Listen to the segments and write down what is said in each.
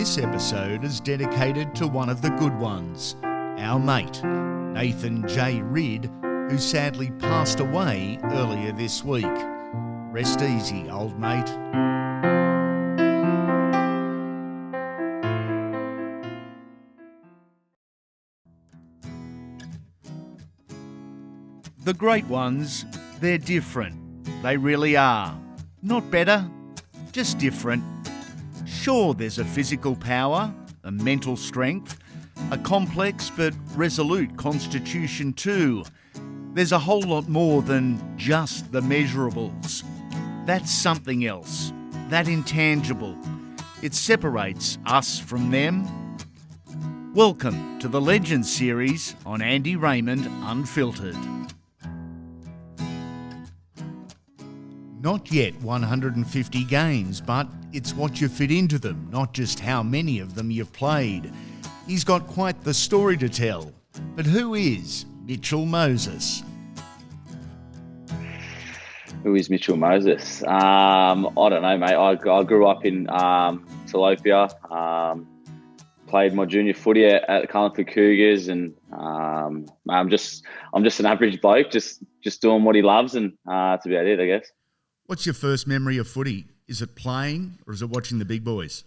This episode is dedicated to one of the good ones, our mate, Nathan J. Ridd, who sadly passed away earlier this week. Rest easy, old mate. The great ones, they're different. They really are. Not better, just different. Sure, there's a physical power, a mental strength, a complex but resolute constitution too. There's a whole lot more than just the measurables. That's something else, that intangible. It separates us from them. Welcome to the Legends series on Andy Raymond Unfiltered. Not yet 150 games, but it's what you fit into them, not just how many of them you've played. He's got quite the story to tell. But who is Mitchell Moses? Who is Mitchell Moses? I don't know, mate. I grew up in Tilapia, played my junior footy at the Carlingford Cougars, and I'm just an average bloke, just doing what he loves, and that's about it, I guess. What's your first memory of footy? Is it playing or is it watching the big boys?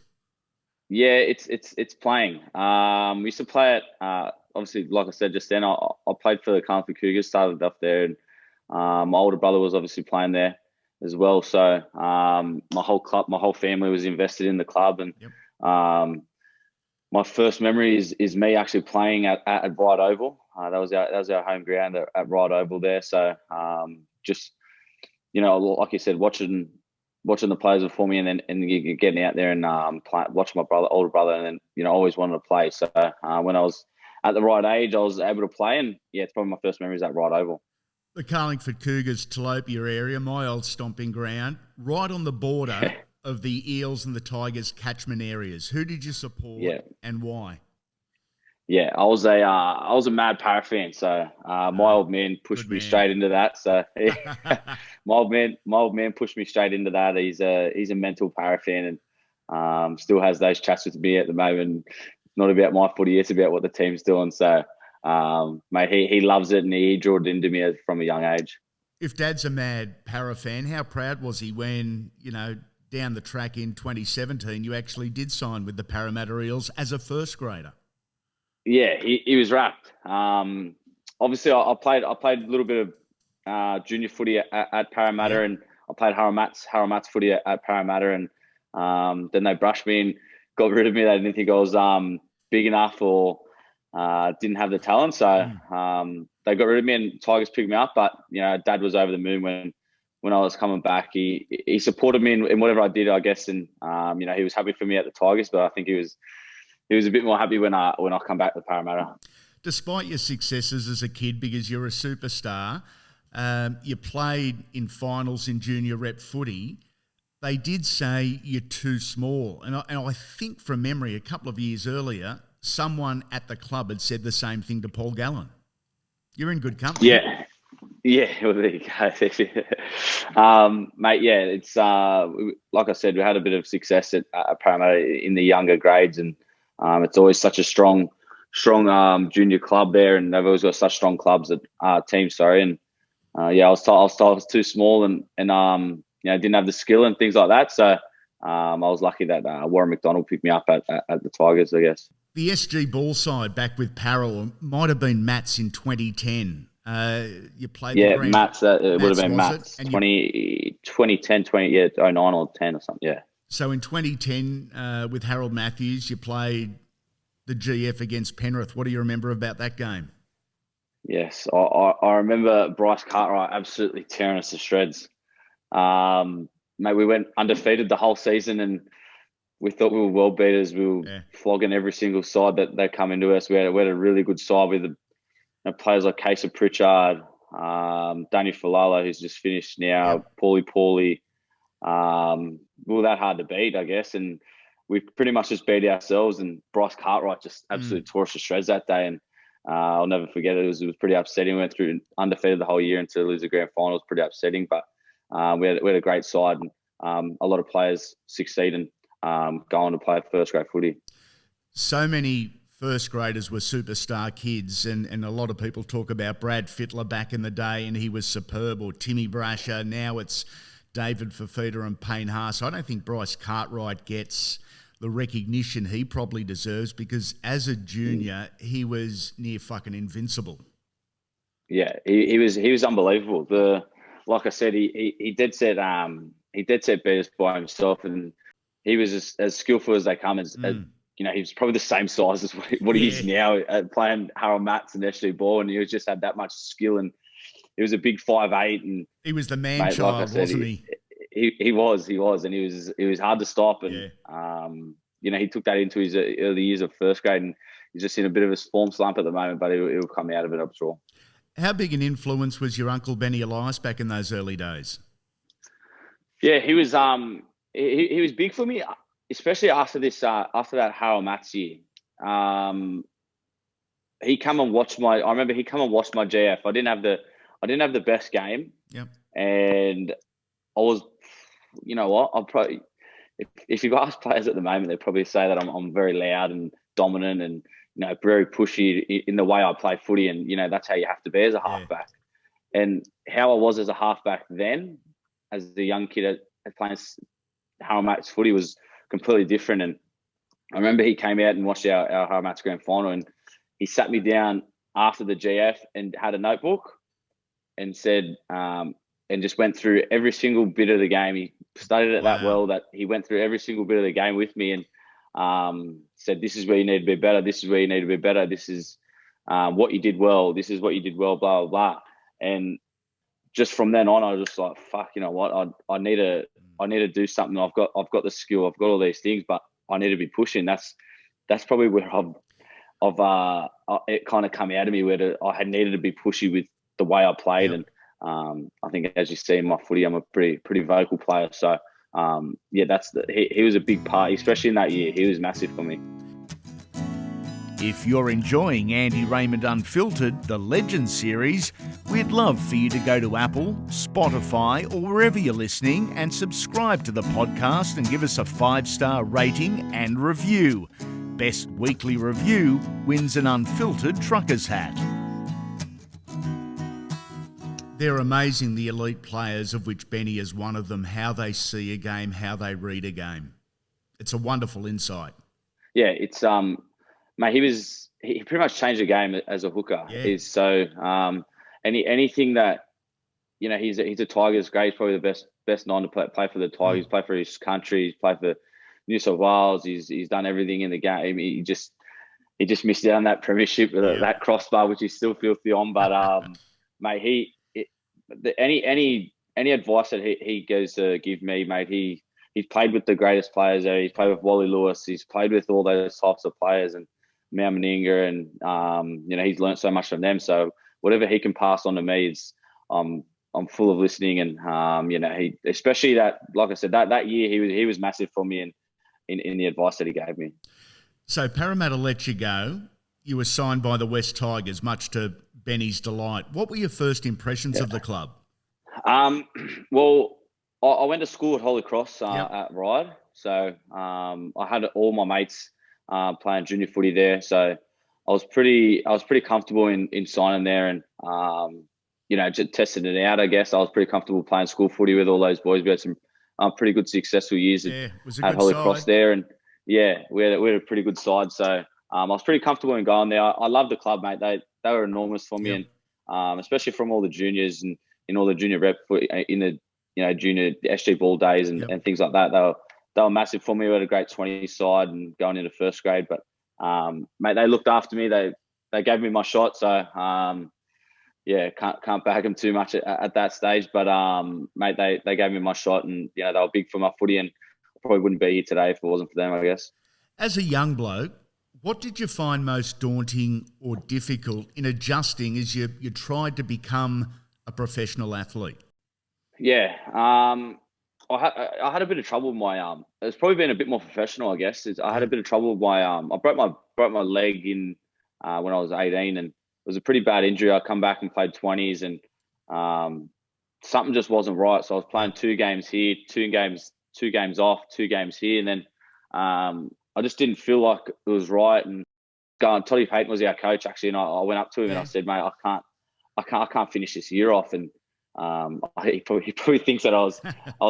Yeah, it's playing. We used to play it. Obviously, like I said just then, I played for the Carlingford Cougars, started up there, and my older brother was obviously playing there as well. So my whole family was invested in the club, and yep. My first memory is me actually playing at Bright Oval. That was our home ground at Bright Oval there. So just, you know, like you said, watching the players before me, and then getting out there and watching my older brother, and then, you know, always wanted to play. So when I was at the right age, I was able to play, and yeah, it's probably my first memories at Bright Oval. The Carlingford Cougars, Tilapia area, my old stomping ground, right on the border of the Eels and the Tigers catchment areas. Who did you support and why? Yeah, I was a mad Parra fan, so my old man pushed me straight into that. So my old man pushed me straight into that. He's a mental Parra fan, and still has those chats with me at the moment. It's not about my footy; it's about what the team's doing. So, mate, he loves it, and he drew it into me from a young age. If Dad's a mad Parra fan, how proud was he when, you know, down the track in 2017, you actually did sign with the Paramatta Eels as a first grader? Yeah, he was wrapped. Obviously, I played a little bit of junior footy at Parramatta, and I played Parramat's footy at Parramatta, and then they brushed me and got rid of me. They didn't think I was big enough or didn't have the talent, so they got rid of me, and Tigers picked me up. But, you know, Dad was over the moon when I was coming back. He supported me in whatever I did, I guess, and you know, he was happy for me at the Tigers, but I think he was a bit more happy when I come back to Parramatta. Despite your successes as a kid, because you're a superstar, you played in finals in junior rep footy. They did say you're too small. And I think from memory, a couple of years earlier, someone at the club had said the same thing to Paul Gallen. You're in good company. Yeah, well, there you go. Mate, yeah, it's like I said, we had a bit of success at Parramatta in the younger grades, and it's always such a strong junior club there, and they've always got such strong clubs at teams. And I was told I was too small, and you know, didn't have the skill and things like that. So I was lucky that Warren McDonald picked me up at the Tigers, I guess. The SG ball side back with Parrell might have been Matt's in 2010. You played the grand... Matt's. It would have been Matt's 2010, 09 or 10 or something. Yeah. So in 2010, with Harold Matthews, you played the GF against Penrith. What do you remember about that game? Yes, I remember Bryce Cartwright absolutely tearing us to shreds. Mate, we went undefeated the whole season, and we thought we were world beaters. We were flogging every single side that they come into us. We had a really good side with players like Casey Pritchard, Danny Falala, who's just finished now, Paulie. We were that hard to beat, I guess, and we pretty much just beat ourselves. And Bryce Cartwright just absolutely tore us to shreds that day, and I'll never forget it. It was pretty upsetting. We went through undefeated the whole year, and to lose the grand final was pretty upsetting. But we had a great side, and a lot of players succeed, and going to play first grade footy. So many first graders were superstar kids, and a lot of people talk about Brad Fittler back in the day, and he was superb, or Timmy Brasher. Now it's David Fafita and Payne Haas. I don't think Bryce Cartwright gets the recognition he probably deserves, because as a junior, he was near fucking invincible. Yeah, he was unbelievable. Like I said, he dead set beat us by himself, and he was as skillful as they come. As you know, he was probably the same size as what he is now playing Harold Matts and SG Ball, and he just had that much skill. And he was a big 5'8", and he was the man child, like said, wasn't he? He was, and he was hard to stop. And you know, he took that into his early years of first grade, and he's just in a bit of a form slump at the moment, but he'll come out of it, I'm sure. How big an influence was your uncle Benny Elias back in those early days? Yeah, he was he was big for me, especially after that Harold Matts year. He come and watched I remember he come and watched my GF. I didn't have the best game. Yep. And I was, you know what, I'm probably, if you ask players at the moment, they'd probably say that I'm very loud and dominant and, you know, very pushy in the way I play footy. And, you know, that's how you have to be as a halfback. And how I was as a halfback then, as the young kid at playing Harold Matts footy, was completely different. And I remember he came out and watched our Harold Matts grand final, and he sat me down after the GF and had a notebook and said, and just went through every single bit of the game. He studied it that well that he went through every single bit of the game with me, and said, this is where you need to be better. This is where you need to be better. This is what you did well. This is what you did well, blah, blah, blah. And just from then on, I was just like, fuck, you know what? I need to do something. I've got the skill. I've got all these things, but I need to be pushing. That's probably where it kind of come out of me, where I had needed to be pushy with the way I played. Yep. And I think, as you see in my footy, I'm a pretty vocal player. So he was a big part, especially in that year. He was massive for me. If you're enjoying Andy Raymond Unfiltered, the Legends series, we'd love for you to go to Apple, Spotify, or wherever you're listening and subscribe to the podcast and give us a 5-star rating and review. Best weekly review wins an Unfiltered Truckers hat. They're amazing, the elite players, of which Benny is one of them, how they see a game, how they read a game. It's a wonderful insight. Yeah, it's mate, he pretty much changed the game as a hooker. Yeah. He's so anything that, you know, he's a Tigers great. He's probably the best non to play for the Tigers. He's played for his country. He's played for New South Wales. He's done everything in the game. He just missed out on that premiership with that crossbar, which he's still filthy on. But mate, any advice that he goes to give me, mate, he's played with the greatest players there. He's played with Wally Lewis. He's played with all those types of players, and Mau Meninga, and you know, he's learnt so much from them. So whatever he can pass on to me, I'm full of listening. And you know, he, especially that, like I said, that year he was massive for me in the advice that he gave me. So Parramatta let you go. You were signed by the West Tigers, much to Benny's delight. What were your first impressions of the club? Well, I went to school at Holy Cross at Ryde. So I had all my mates playing junior footy there. So I was pretty comfortable in signing there, and you know, just testing it out. I guess I was pretty comfortable playing school footy with all those boys. We had some pretty good successful years at Holy Cross there, and we had a pretty good side. So I was pretty comfortable in going there. I love the club, mate. They were enormous for me, and especially from all the juniors and in all the junior rep in the, you know, junior SG Ball days and things like that. They were massive for me. We had a great 20 side and going into first grade. But mate, they looked after me. They gave me my shot. So can't bag them too much at that stage. But mate, they gave me my shot, and you know, they were big for my footy, and I probably wouldn't be here today if it wasn't for them, I guess. As a young bloke, what did you find most daunting or difficult in adjusting as you tried to become a professional athlete? Yeah, I had a bit of trouble with my arm. It's probably been a bit more professional, I guess. I had a bit of trouble with my arm. I broke my leg in when I was 18, and it was a pretty bad injury. I come back and played 20s, and something just wasn't right. So I was playing 2 games here, 2 games off, 2 games here, and then I just didn't feel like it was right. And Toddy Payton was our coach actually, and I went up to him and I said, mate, I can't finish this year off. And he probably thinks that I was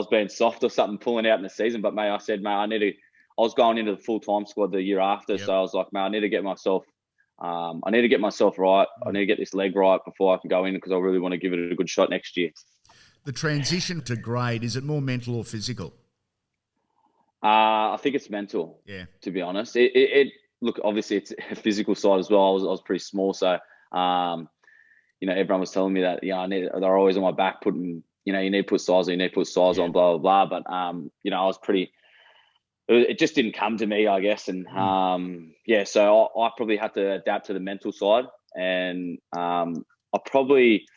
being soft or something, pulling out in the season. But mate, I said, mate, I was going into the full time squad the year after, so I was like, mate, I need to get myself right. I need to get this leg right before I can go in, because I really want to give it a good shot next year. The transition to grade, is it more mental or physical? I think it's mental. Yeah. To be honest, look, obviously it's a physical side as well. I was pretty small, so everyone was telling me that they're always on my back putting, you need to put size on, blah blah blah. But I was pretty. It just didn't come to me, I guess, and so I probably had to adapt to the mental side, and I probably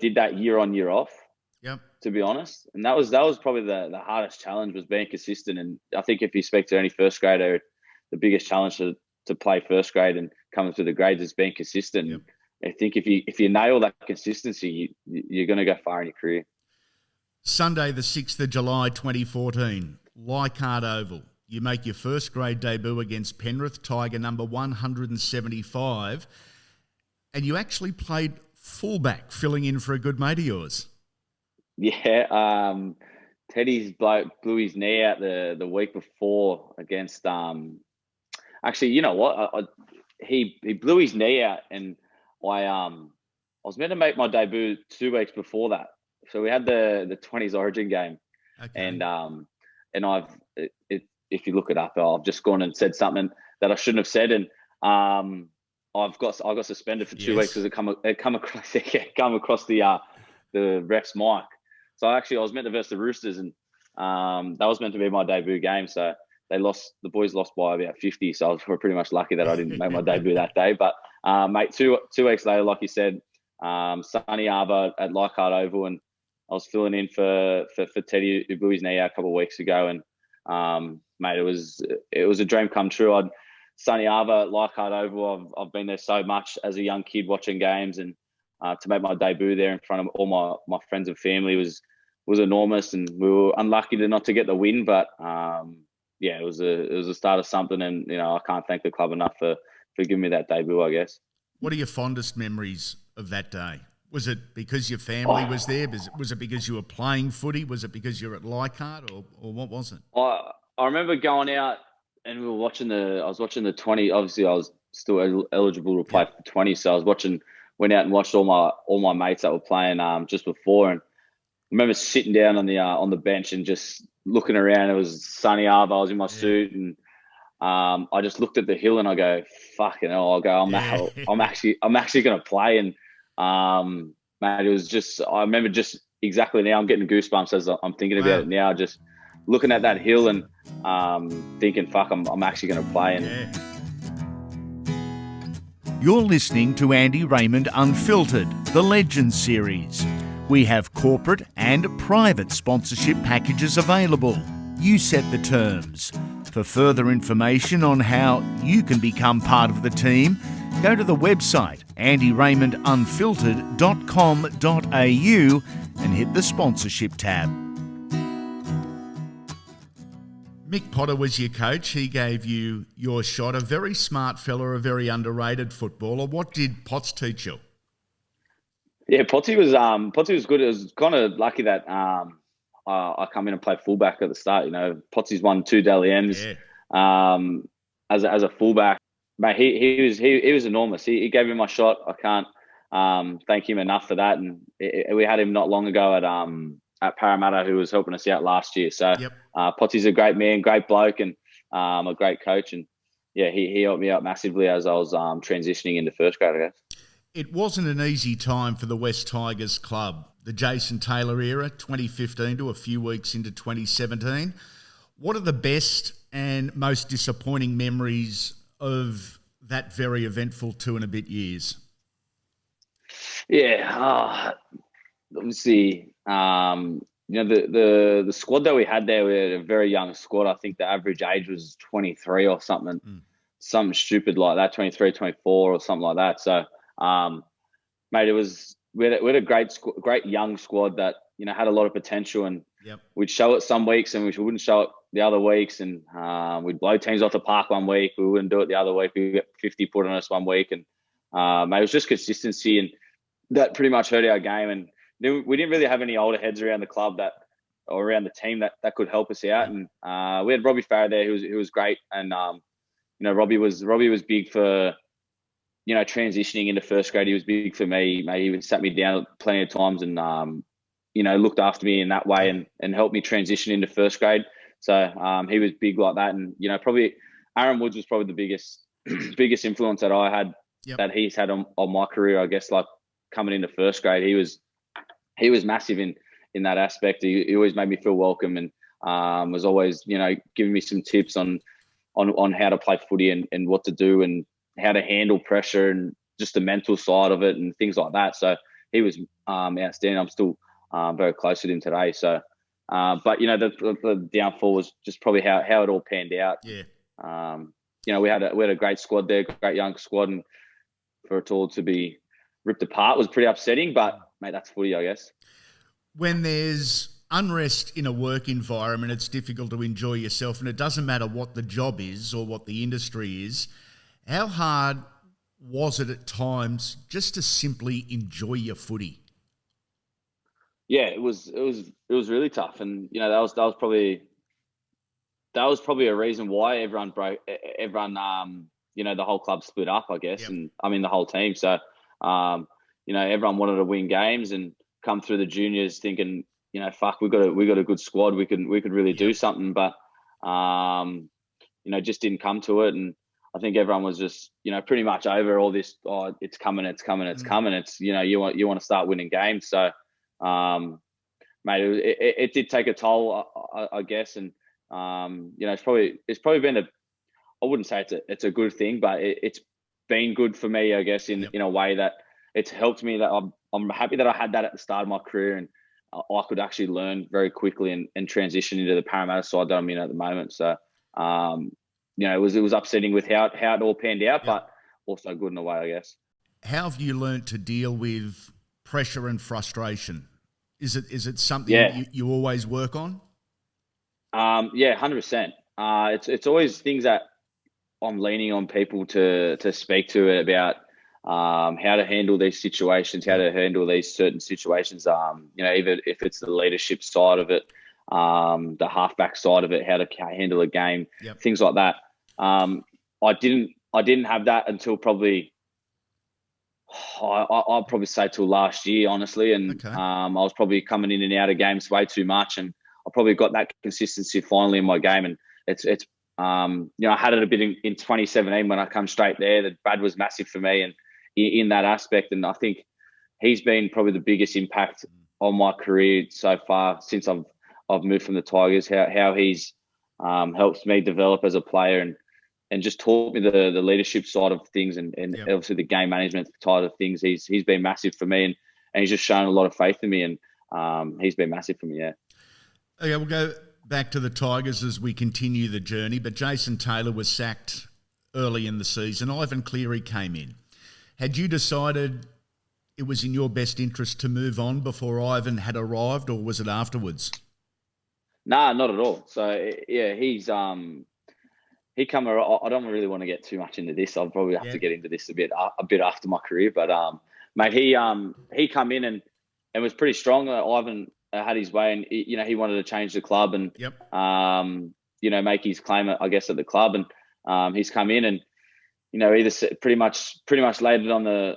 did that year on, year off. Yep. To be honest, and that was probably the hardest challenge, was being consistent. And I think if you speak to any first grader, the biggest challenge to play first grade and coming through the grades is being consistent. Yep. I think if you nail that consistency, you're going to go far in your career. Sunday, the 6th of July, 2014, Leichhardt Oval. You make your first grade debut against Penrith, Tiger number 175, and you actually played fullback, filling in for a good mate of yours. Yeah, Teddy's bloke blew his knee out the week before against. Actually, you know what? He blew his knee out, and I was meant to make my debut 2 weeks before that. So we had the 20s Origin game, and if you look it up, I've just gone and said something that I shouldn't have said, and I got suspended for 2 weeks because it come across the ref's mic. So actually, I was meant to verse the Roosters, and that was meant to be my debut game. So the boys lost by about 50. So I was pretty much lucky that I didn't make my debut that day. But mate, two weeks later, like you said, sunny Arbor at Leichhardt Oval, and I was filling in for Teddy, who blew his knee out a couple of weeks ago. And mate, it was a dream come true. Sunny Arbor, Leichhardt Oval. I've been there so much as a young kid watching games, and to make my debut there in front of all my friends and family was enormous. And we were unlucky not to get the win, but it was a start of something. And I can't thank the club enough for giving me that debut, I guess. What are your fondest memories of that day? Was it because your family was there? Was it because you were playing footy? Was it because you were at Leichhardt, or what was it? I remember going out and I was watching the 20. Obviously, I was still eligible to play for 20, so I went out and watched all my mates that were playing just before, and I remember sitting down on the bench and just looking around. It was sunny Arbor. I was in my suit, and I just looked at the hill and I go, "Fucking hell!" I'm actually going to play. And mate, it was just, I remember just exactly now. I'm getting goosebumps as I'm thinking about it now. Just looking at that hill and thinking, "Fuck, I'm actually going to play." And You're listening to Andy Raymond Unfiltered, the Legends series. We have corporate and private sponsorship packages available. You set the terms. For further information on how you can become part of the team, go to the website andyraymondunfiltered.com.au and hit the sponsorship tab. Mick Potter was your coach. He gave you your shot. A very smart fella, a very underrated footballer. What did Potts teach you? Yeah, Potty was good. It was kind of lucky that I come in and play fullback at the start. Potsy's won 2 Dally M's as a fullback. Mate, he was enormous. He gave me my shot. I can't thank him enough for that. And we had him not long ago at Paramatta, who was helping us out last year. So Potsy's a great man, great bloke, and a great coach. And yeah, he helped me out massively as I was transitioning into first grade, I guess. It wasn't an easy time for the West Tigers club. The Jason Taylor era, 2015 to a few weeks into 2017. What are the best and most disappointing memories of that very eventful 2 and a bit years? Yeah, obviously, the squad that we had there, we had a very young squad. I think the average age was 23 or something, something stupid like that, 23, 24 or something like that. So, mate, we had a great young squad that had a lot of potential, and we'd show it some weeks and we wouldn't show it the other weeks. And we'd blow teams off the park one week. We wouldn't do it the other week. We'd get 50 put on us one week. And it was just consistency, and that pretty much hurt our game. And we didn't really have any older heads around the club or around the team that could help us out. And we had Robbie Farah there, who was great. And Robbie was big for transitioning into first grade. He was big for me. Mate, he sat me down plenty of times and looked after me in that way and helped me transition into first grade. So he was big like that. And probably Aaron Woods was probably the biggest influence that I had that he's had on my career. I guess, like, coming into first grade, he was massive in that aspect. He always made me feel welcome, and was always giving me some tips on how to play footy and what to do and how to handle pressure and just the mental side of it and things like that. So he was outstanding. I'm still very close with him today. So, but the downfall was just probably how it all panned out. Yeah. We had a great squad there, great young squad, and for it all to be ripped apart was pretty upsetting. But mate, that's footy, I guess. When there's unrest in a work environment, it's difficult to enjoy yourself, and it doesn't matter what the job is or what the industry is. How hard was it at times just to simply enjoy your footy? Yeah, it was really tough, and that was probably a reason why everyone the whole club split up, I guess. Yep. And I mean the whole team. So everyone wanted to win games and come through the juniors thinking, fuck, we got a good squad, we could really do something, but just didn't come to it. And I think everyone was just pretty much over all this. Oh, it's coming. It's you want to start winning games. So mate, it did take a toll, I guess. And it's probably been I wouldn't say it's a good thing, but it's been good for me, I guess, in a way that it's helped me. That I'm happy that I had that at the start of my career, and I could actually learn very quickly and transition into the Parramatta side that I'm in at the moment. So it was upsetting with how it all panned out, but also good in a way, I guess. How have you learnt to deal with pressure and frustration? Is it something you always work on? 100%. It's always things that I'm leaning on people to speak to about how to handle these situations, how to handle these certain situations. Even if it's the leadership side of it, the halfback side of it, how to handle a game, things like that. I didn't have that until probably I'd probably say till last year, honestly. And I was probably coming in and out of games way too much, and I probably got that consistency finally in my game. And it's I had it a bit in 2017 when I come straight there. That Brad was massive for me and in that aspect, and I think he's been probably the biggest impact on my career so far since I've moved from the Tigers. How he's helped me develop as a player and just taught me the leadership side of things and obviously the game management side of things. He's been massive for me, and he's just shown a lot of faith in me, and he's been massive for me. Yeah. Okay, we'll go back to the Tigers as we continue the journey, but Jason Taylor was sacked early in the season. Ivan Cleary came in. Had you decided it was in your best interest to move on before Ivan had arrived, or was it afterwards? Nah, not at all. So yeah, he come. I don't really want to get too much into this. I'll probably have to get into this a bit after my career. But mate, he come in and was pretty strong. Ivan had his way, and he wanted to change the club and make his claim, I guess, at the club. And he's come in and either pretty much laid it on the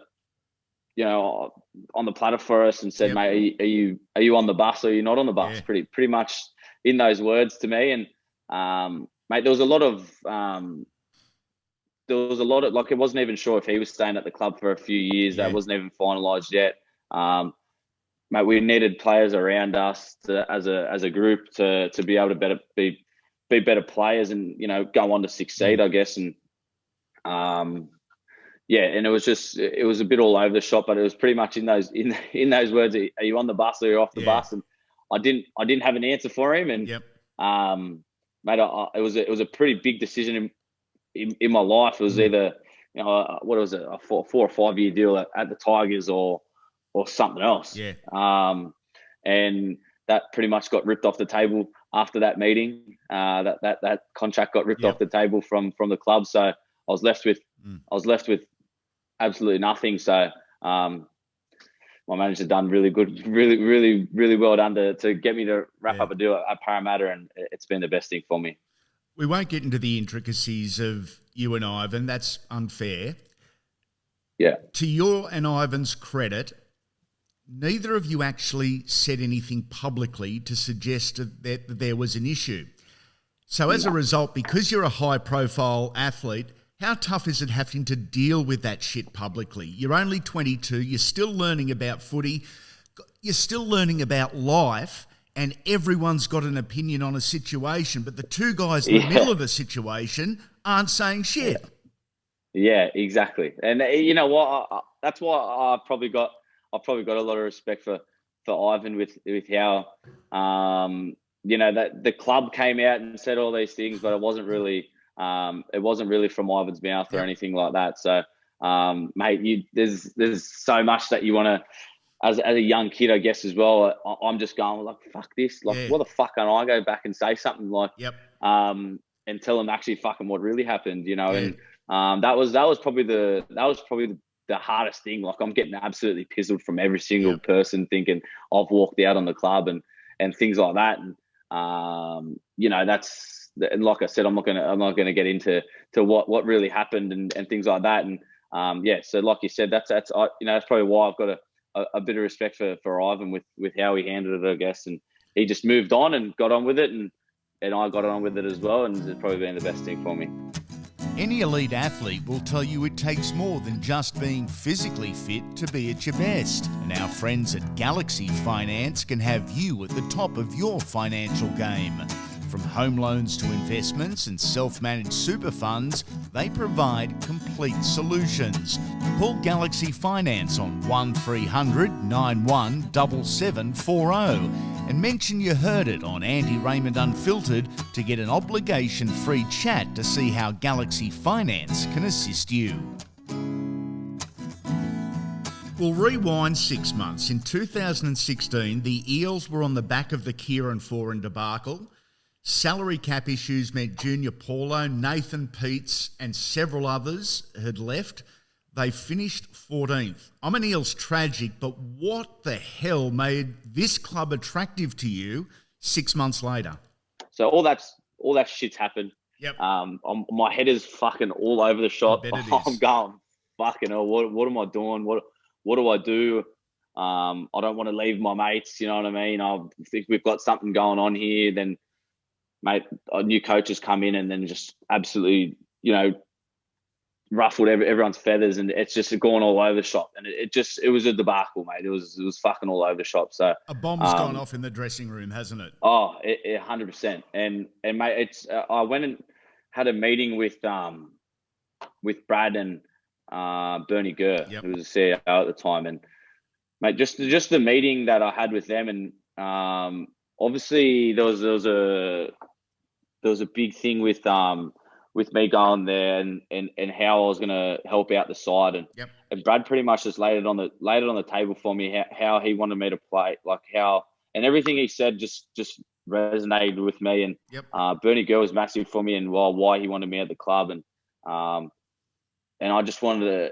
on the platter for us and said, mate, are you on the bus or are you not on the bus? Yeah. Pretty much in those words to me. And mate, there was a lot of like, it wasn't even sure if he was staying at the club for a few years. That wasn't even finalised yet. Mate, we needed players around us as a group to be able to be better players and go on to succeed, I guess. And and it was a bit all over the shop, but it was pretty much in those words. Are you on the bus or are you off the bus? And I didn't have an answer for him. And mate, it was a pretty big decision in my life. It was either what was it, a 4 or 5 year deal at the Tigers or something else. And that pretty much got ripped off the table after that meeting. That contract got ripped off the table from the club. So I was left with absolutely nothing. So my manager done really good, really well done to get me to wrap up a deal at Parramatta, and it's been the best thing for me. We won't get into the intricacies of you and Ivan. That's unfair. Yeah. To your and Ivan's credit, neither of you actually said anything publicly to suggest that there was an issue. So as a result, because you're a high-profile athlete, how tough is it having to deal with that shit publicly? You're only 22. You're still learning about footy. You're still learning about life, and everyone's got an opinion on a situation, but the two guys in the middle of the situation aren't saying shit. Yeah, exactly. And you know what? That's why I've probably got a lot of respect for Ivan with how that the club came out and said all these things, but it wasn't really from Ivan's mouth or anything like that. So mate, there's so much that you want to, as a young kid, I guess, as well. I'm just going like, fuck this. Like, what the fuck can I go back and say something like, and tell them actually fucking what really happened, And that was probably the hardest thing. Like, I'm getting absolutely pizzled from every single person thinking I've walked out on the club and things like that. And that's, like I said, I'm not gonna get into what really happened and things like that. And so like you said, that's probably why I've got a bit of respect for Ivan with how he handled it, I guess. And he just moved on and got on with it, and I got on with it as well, and it's probably been the best thing for me. Any elite athlete will tell you it takes more than just being physically fit to be at your best. And our friends at Galaxy Finance can have you at the top of your financial game. From home loans to investments and self-managed super funds, they provide complete solutions. Call Galaxy Finance on 1300 91 7740 and mention you heard it on Andy Raymond Unfiltered to get an obligation-free chat to see how Galaxy Finance can assist you. We'll rewind 6 months. In 2016, the Eels were on the back of the Kieran Foran debacle. Salary cap issues meant Junior Paulo, Nathan Peets and several others had left. They finished 14th. I'm an Eels tragic, but what the hell made this club attractive to you 6 months later? So all that shit's happened. Yep. My head is fucking all over the shop. I'm going, fucking hell, what am I doing? What do I do? I don't want to leave my mates, you know what I mean? I think we've got something going on here. Then, mate, new coaches come in and then just absolutely, ruffled everyone's feathers, and it's just gone all over the shop. And it was a debacle, mate. It was fucking all over the shop. So a bomb's gone off in the dressing room, hasn't it? Oh, 100%. And mate, it's I went and had a meeting with Brad and Bernie Gurr, who was the CEO at the time. And mate, just the meeting that I had with them, and obviously there was a big thing with me going there and how I was going to help out the side, and Brad pretty much just laid it on the table for me how he wanted me to play, like how, and everything he said just resonated with me. And Bernie Gurr was massive for me, and why he wanted me at the club, and I just wanted to.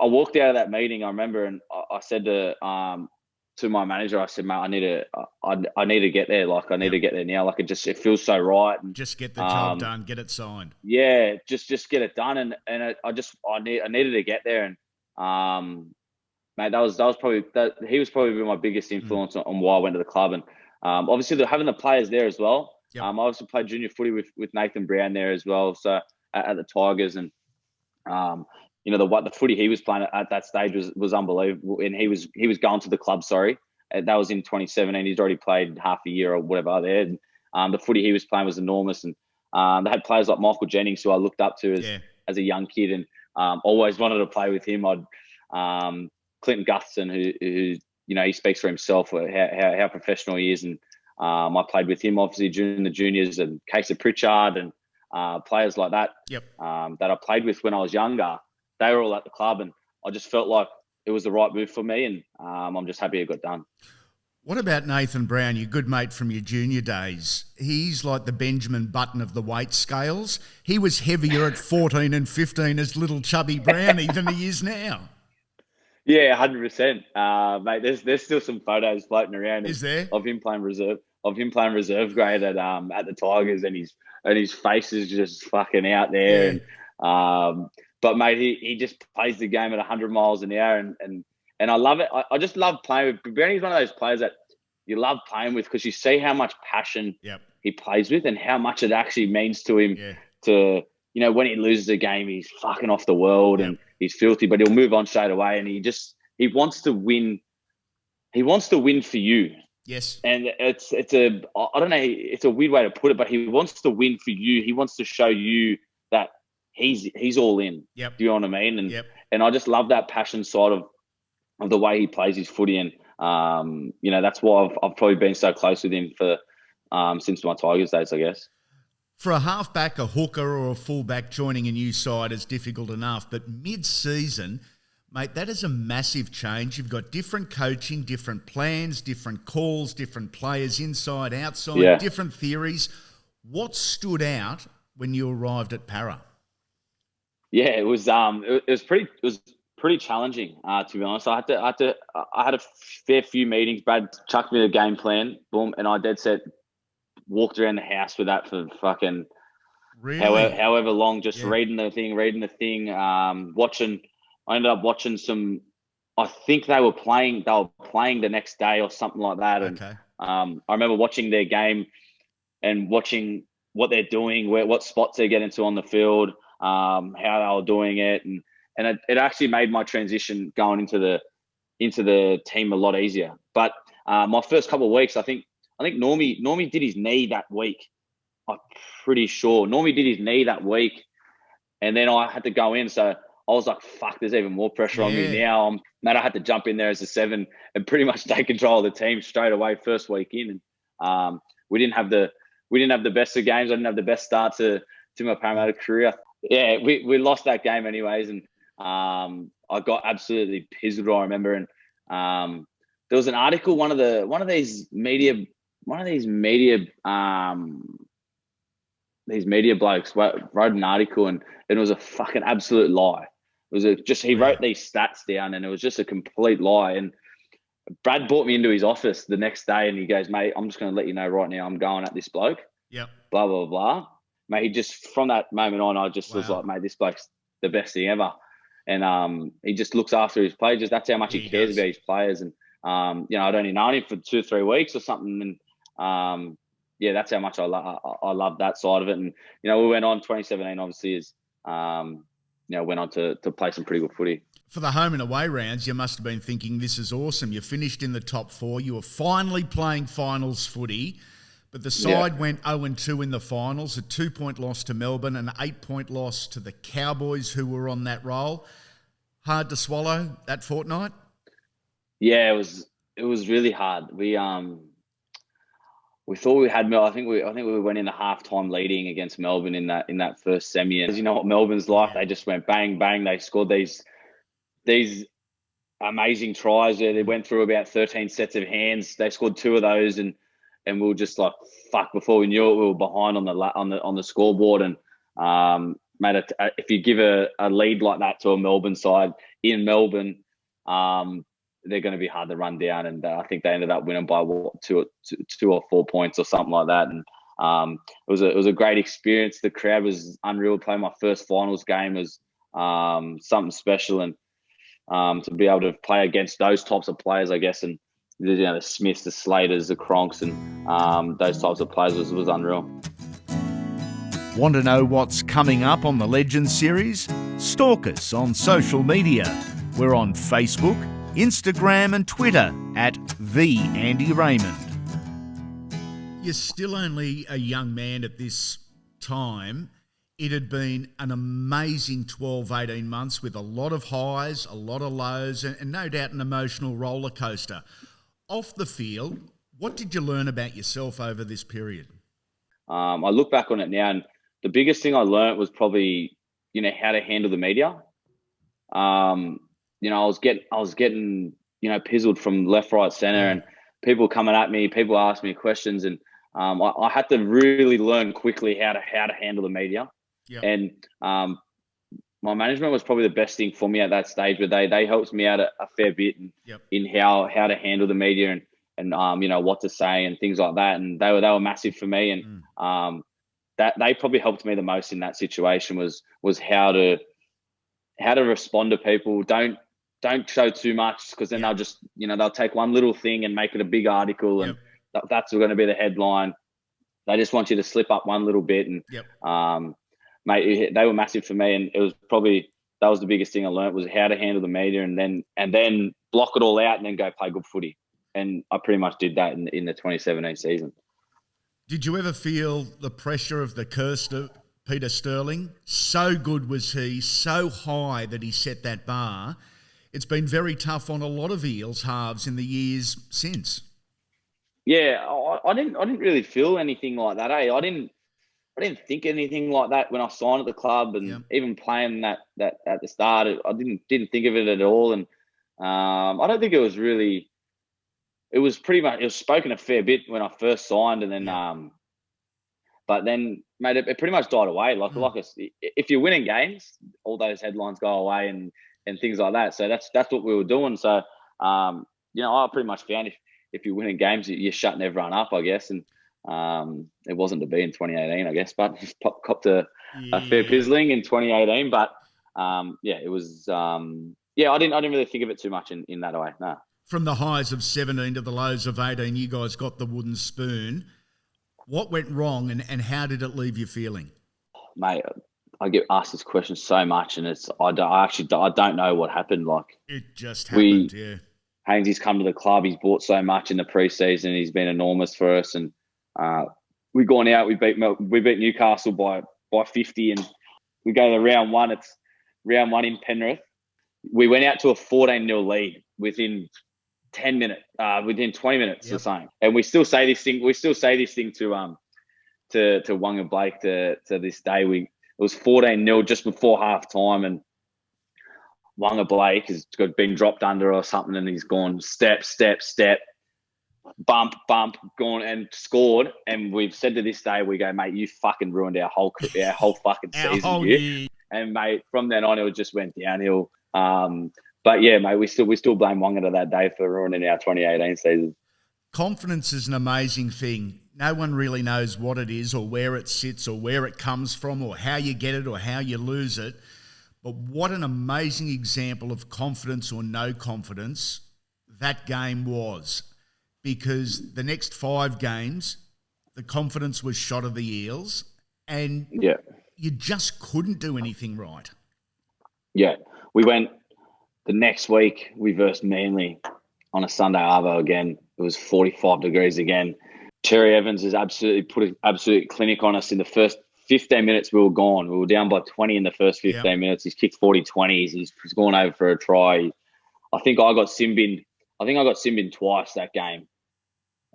I walked out of that meeting, I remember, and I said to my manager, I said, mate, I need to get there. Like, I need to get there now. Like, it feels so right. And just get the job done, get it signed. Yeah, just get it done. And I needed to get there. And mate, that was probably that. He was probably my biggest influence on why I went to the club. And obviously having the players there as well. I also played junior footy with Nathan Brown there as well. So at the Tigers, and the footy he was playing at that stage was unbelievable, and he was going to the club. Sorry, that was in 2017. He's already played half a year or whatever there. And, the footy he was playing was enormous, and they had players like Michael Jennings, who I looked up to as a young kid, and always wanted to play with him. Clinton Gutherson, who he speaks for himself, how professional he is, and I played with him obviously during the juniors, and Casey Pritchard and players like that that I played with when I was younger. They were all at the club, and I just felt like it was the right move for me, and I'm just happy it got done. What about Nathan Brown, your good mate from your junior days? He's like the Benjamin Button of the weight scales. He was heavier at 14 and 15 as little chubby Brownie than he is now. Yeah, 100%. Mate, there's still some photos floating around. Is there? Of him playing reserve grade at the Tigers, and his face is just fucking out there. Yeah. And but mate, he just plays the game at 100 miles an hour, and I love it. I just love playing with Brownie's one of those players that you love playing with because you see how much passion he plays with and how much it actually means to him. Yeah. To when he loses a game, he's fucking off the world and he's filthy, but he'll move on straight away. And he wants to win. He wants to win for you. Yes. And it's a weird way to put it, but he wants to win for you. He wants to show you that he's all in. Yep. Do you know what I mean? And I just love that passion side of the way he plays his footy. And, that's why I've probably been so close with him for since my Tigers days, I guess. For a halfback, a hooker or a fullback joining a new side is difficult enough, but mid-season, mate, that is a massive change. You've got different coaching, different plans, different calls, different players inside, outside, different theories. What stood out when you arrived at Para? Yeah, it was pretty challenging, to be honest. I had a fair few meetings. Brad chucked me the game plan, boom, and I dead set walked around the house with that for fucking however long, just reading the thing, watching. I ended up watching some. I think they were playing the next day or something like that. And I remember watching their game and watching what they're doing, what spots they're getting to on the field, how they were doing it, and it actually made my transition going into the team a lot easier. But my first couple of weeks, I think Normie did his knee that week. I'm pretty sure Normie did his knee that week, and then I had to go in. So I was like, "Fuck!" There's even more pressure on me now. I had to jump in there as a 7 and pretty much take control of the team straight away first week in. And we didn't have the best of games. I didn't have the best start to my Parramatta career. Yeah, we lost that game anyways, and I got absolutely pizzled. I remember, and there was an article. One of these media blokes wrote an article, and it was a fucking absolute lie. It was he wrote these stats down, and it was just a complete lie. And Brad brought me into his office the next day, and he goes, "Mate, I'm just going to let you know right now, I'm going at this bloke." Yep. Blah blah blah. Mate, he just from that moment on, I just was like, "Mate, this bloke's the best thing ever." And he just looks after his players. That's how much he cares about his players. And I'd only known him for 2 or 3 weeks or something, and that's how much I love that side of it. And we went on 2017. Obviously, went on to play some pretty good footy. For the home and away rounds, you must have been thinking, "This is awesome." You finished in the top 4. You were finally playing finals footy, but the side went 0-2 in the finals. A 2-point loss to Melbourne, an 8-point loss to the Cowboys, who were on that roll. Hard to swallow that fortnight. Yeah, it was really hard. We thought we had I think we went into halftime leading against Melbourne in that first semi. And you know what Melbourne's like? They just went bang bang. They scored these amazing tries. They went through about 13 sets of hands. They scored 2 of those, and we were just like, fuck. Before we knew it, we were behind on the scoreboard. And mate, if you give a lead like that to a Melbourne side in Melbourne, they're going to be hard to run down. And I think they ended up winning by 2 or 4 points or something like that. And it was a great experience. The crowd was unreal. Playing my first finals game was something special, and to be able to play against those types of players, I guess, and the Smiths, the Slaters, the Cronks, and those types of players was unreal. Want to know what's coming up on the Legends series? Stalk us on social media. We're on Facebook, Instagram and Twitter at The Andy Raymond. You're still only a young man at this time. It had been an amazing 12, 18 months with a lot of highs, a lot of lows, and no doubt an emotional roller coaster. Off the field, what did you learn about yourself over this period? I look back on it now, and the biggest thing I learned was probably, how to handle the media. I was getting pizzled from left, right, centre, and people coming at me, people ask me questions, and I had to really learn quickly how to handle the media. Yep. And my management was probably the best thing for me at that stage, where they helped me out a fair bit in how to handle the media and what to say and things like that. And they were massive for me, and that they probably helped me the most in that situation was how to respond to people. Don't show too much, because then they'll just they'll take one little thing and make it a big article, and that's going to be the headline. They just want you to slip up one little bit, and mate, they were massive for me, and it was probably that was the biggest thing I learned, was how to handle the media, and then block it all out and then go play good footy. And I pretty much did that in the 2017 season. Did you ever feel the pressure of the curse to Peter Sterling? So good was he, so high that he set that bar. It's been very tough on a lot of Eels halves in the years since. Yeah, I didn't really feel anything like that. I didn't think anything like that when I signed at the club, and even playing that at the start, I didn't think of it at all. And I don't think it was really. It was spoken a fair bit when I first signed, and then but then, mate, it pretty much died away. If you're winning games, all those headlines go away and things like that. So that's what we were doing. So I pretty much found if you're winning games, you're shutting everyone up, I guess. And it wasn't to be in 2018, I guess, but copped a fair pizzling in 2018. But it was. I didn't really think of it too much in that way. No. From the highs of 17 to the lows of 18, you guys got the wooden spoon. What went wrong, and how did it leave you feeling? Mate, I get asked this question so much, and I don't know what happened. It just happened, Hainesy's come to the club. He's bought so much in the preseason. He's been enormous for us, and we've gone out. We beat Newcastle by 50, and we go to round one. It's round one in Penrith. We went out to a 14-0 lead within 10 minutes, within 20 minutes or something. And we still say this thing. We still say this thing to Wanga Blake to this day. It was 14-0 just before half time, and Wanga Blake has been dropped under or something, and he's gone step, bump, gone and scored. And we've said to this day, we go, mate, you fucking ruined our whole fucking season here. And mate, from then on, it just went downhill. But yeah, mate, we still blame Wanga to that day for ruining our 2018 season. Confidence is an amazing thing. No one really knows what it is or where it sits or where it comes from or how you get it or how you lose it. But what an amazing example of confidence or no confidence that game was. Because the next 5 games, the confidence was shot of the Eels, and you just couldn't do anything right. Yeah, we went the next week. We versed Manly on a Sunday arvo again. It was 45 degrees again. Terry Evans has absolutely put an absolute clinic on us in the first 15 minutes. We were gone. We were down by 20 in the first 15 minutes. He's kicked 40 20s. He's gone over for a try. I think I got sin-binned twice that game.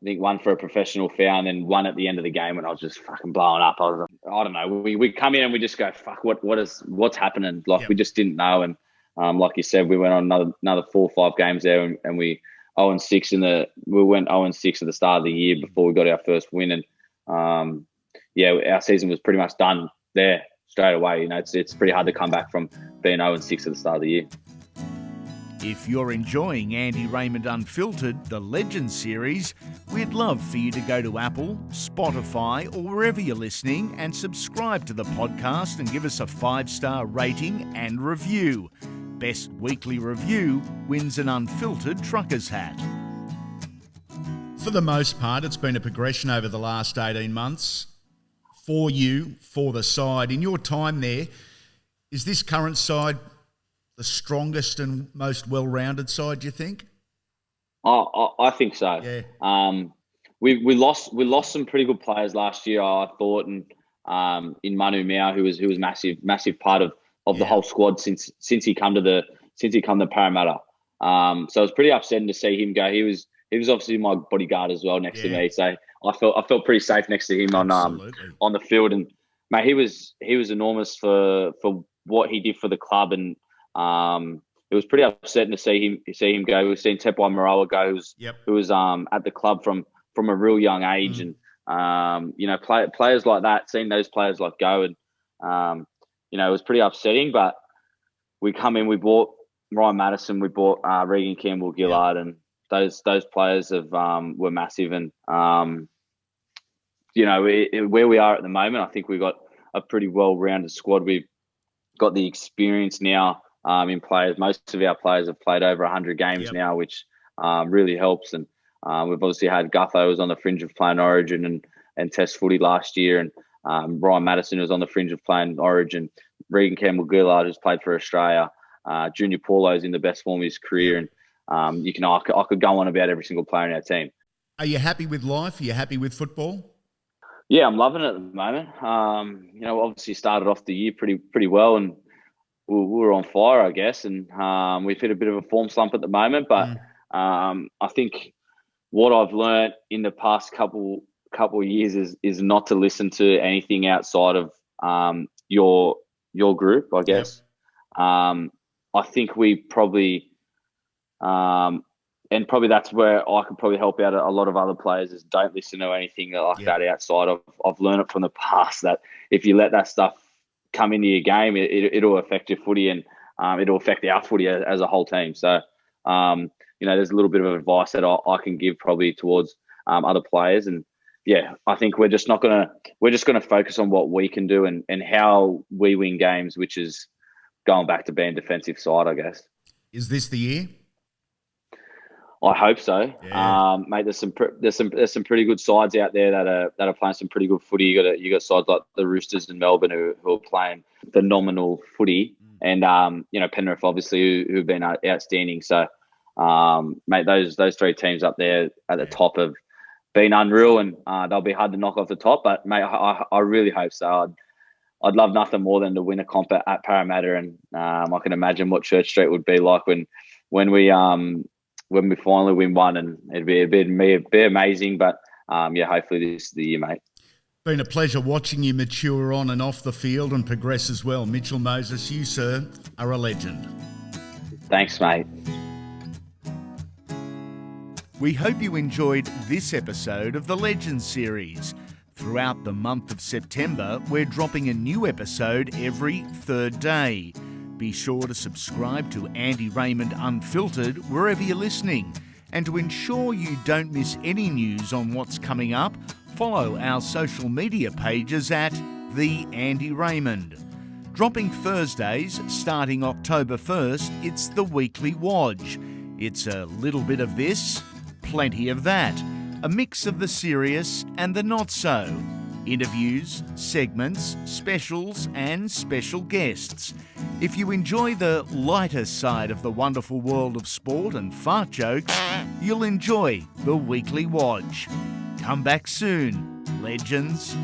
I think one for a professional foul and then one at the end of the game when I was just fucking blowing up. I don't know. We come in and we just go, fuck, what's happening? We just didn't know. And like you said, we went on another 4 or 5 games there, and we 0-6 we went 0-6 at the start of the year before we got our first win. And our season was pretty much done there straight away. It's pretty hard to come back from being 0-6 at the start of the year. If you're enjoying Andy Raymond Unfiltered, the Legends series, we'd love for you to go to Apple, Spotify, or wherever you're listening and subscribe to the podcast and give us a 5-star rating and review. Best weekly review wins an Unfiltered Trucker's hat. For the most part, it's been a progression over the last 18 months for you, for the side. In your time there, is this current side the strongest and most well-rounded side, do you think? I think so. Yeah. We lost some pretty good players last year, I thought, and in Manu Miao, who was massive part of the whole squad since he come to Parramatta. So it was pretty upsetting to see him go. He was obviously my bodyguard as well next to me, so I felt pretty safe next to him on the field. And mate, he was enormous for what he did for the club, and it was pretty upsetting to see him go. We've seen Tepai Morawa go, who was at the club from a real young age, and players like that, seeing those players like go, and it was pretty upsetting. But we come in, we bought Ryan Madison, we bought Regan Campbell-Gillard, and those players were massive. And where we are at the moment, I think we've got a pretty well-rounded squad. We've got the experience now in players. Most of our players have played over 100 games now, which really helps. And we've obviously had Gutho was on the fringe of playing Origin and Test footy last year, and Ryan Madison was on the fringe of playing Origin. Regan Campbell-Gillard, who's played for Australia. Junior Paulo's in the best form of his career, and I could go on about every single player in our team. Are you happy with life? Are you happy with football? Yeah, I'm loving it at the moment. Obviously started off the year pretty well, and we were on fire, I guess, and we've hit a bit of a form slump at the moment. But I think what I've learned in the past couple of years is not to listen to anything outside of your group, I guess. I think we probably, and probably that's where I could probably help out a lot of other players, is don't listen to anything like that outside of. I've learned it from the past that if you let that stuff come into your game, it'll affect your footy, and it'll affect our footy as a whole team. So, there's a little bit of advice that I can give probably towards other players. And yeah, I think we're just gonna focus on what we can do and how we win games, which is going back to being defensive side, I guess. Is this the year? I hope so, mate. There's some pretty good sides out there that are playing some pretty good footy. You got sides like the Roosters in Melbourne who are playing phenomenal footy, and Penrith obviously who've been outstanding. So, mate, those three teams up there at the top have been unreal, and they'll be hard to knock off the top. But mate, I really hope so. I'd love nothing more than to win a comp at Parramatta, and I can imagine what Church Street would be like when we finally win one, and it'd be amazing. But hopefully this is the year, mate. Been a pleasure watching you mature on and off the field and progress as well. Mitchell Moses, you, sir, are a legend. Thanks, mate. We hope you enjoyed this episode of the Legends series. Throughout the month of September, we're dropping a new episode every third day. Be sure to subscribe to Andy Raymond Unfiltered wherever you're listening. And to ensure you don't miss any news on what's coming up, follow our social media pages at The Andy Raymond. Dropping Thursdays, starting October 1st, it's the Weekly Wodge. It's a little bit of this, plenty of that. A mix of the serious and the not so. Interviews, segments, specials and special guests. If you enjoy the lighter side of the wonderful world of sport and fart jokes, you'll enjoy the Weekly Wodge. Come back soon, legends.